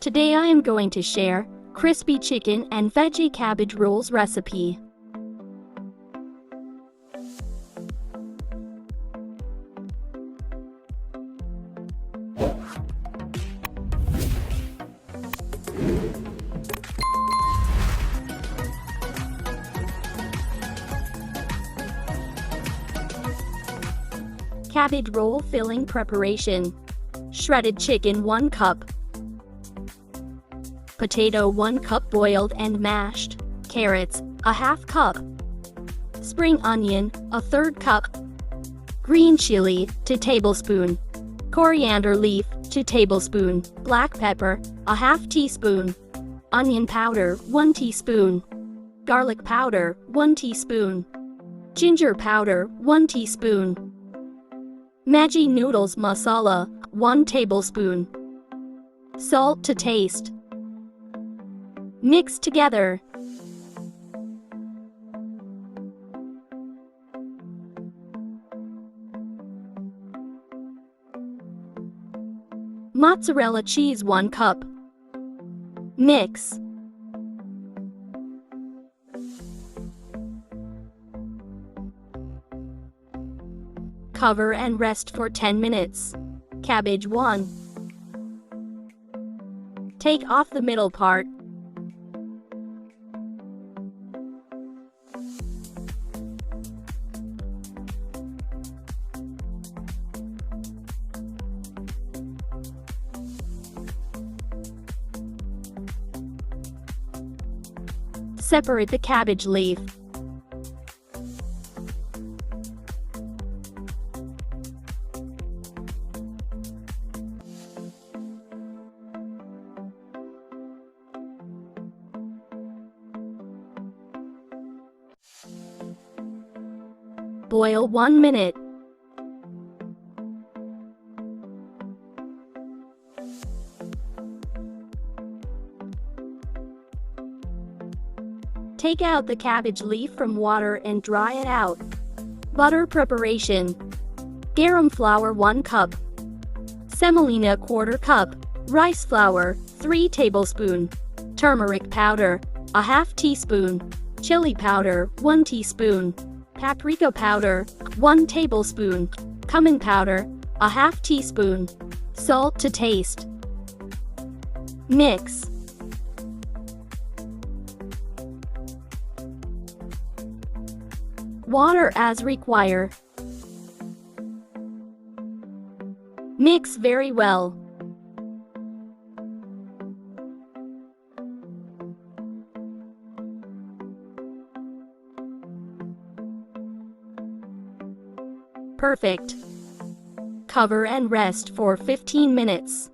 Today I am going to share crispy chicken and veggie cabbage rolls recipe. Cabbage roll filling preparation. Shredded chicken 1 cup. Potato 1 cup boiled and mashed. Carrots, a ½ cup. Spring onion, a 1/3 cup. Green chili, 2 tablespoons. Coriander leaf, 2 tablespoons. Black pepper, a ½ teaspoon. Onion powder, 1 teaspoon. Garlic powder, 1 teaspoon. Ginger powder, 1 teaspoon. Veggie noodles masala, 1 tablespoon. Salt to taste. Mix together. Mozzarella cheese 1 cup. Mix. Cover and rest for 10 minutes. Cabbage 1. Take off the middle part. Separate the cabbage leaf. Boil 1 minute. Take out the cabbage leaf from water and dry it out. Butter preparation. Garam flour 1 cup. Semolina 1/4 cup. Rice flour, 3 tablespoons. Turmeric powder, a ½ teaspoon. Chili powder, 1 teaspoon. Paprika powder, 1 tablespoon. Cumin powder, a ½ teaspoon. Salt to taste. Mix. Water as required. Mix very well. Perfect. Cover and rest for 15 minutes.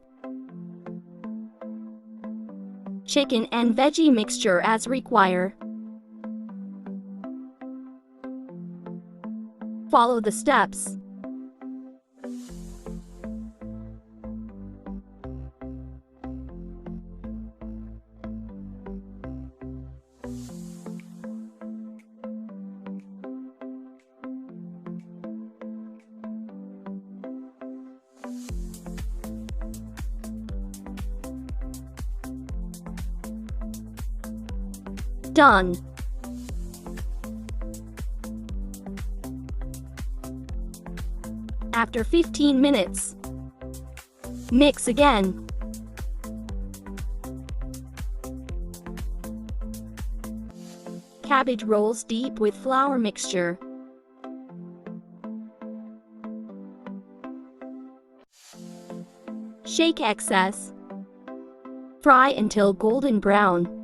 Chicken and veggie mixture as required. Follow the steps. Done. After 15 minutes, mix again. Cabbage rolls deep with flour mixture. Shake excess. Fry until golden brown.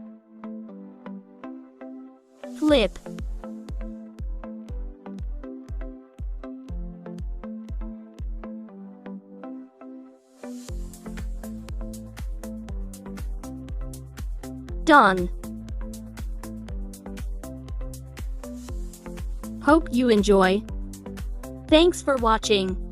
Flip. Done. Hope you enjoy. Thanks for watching.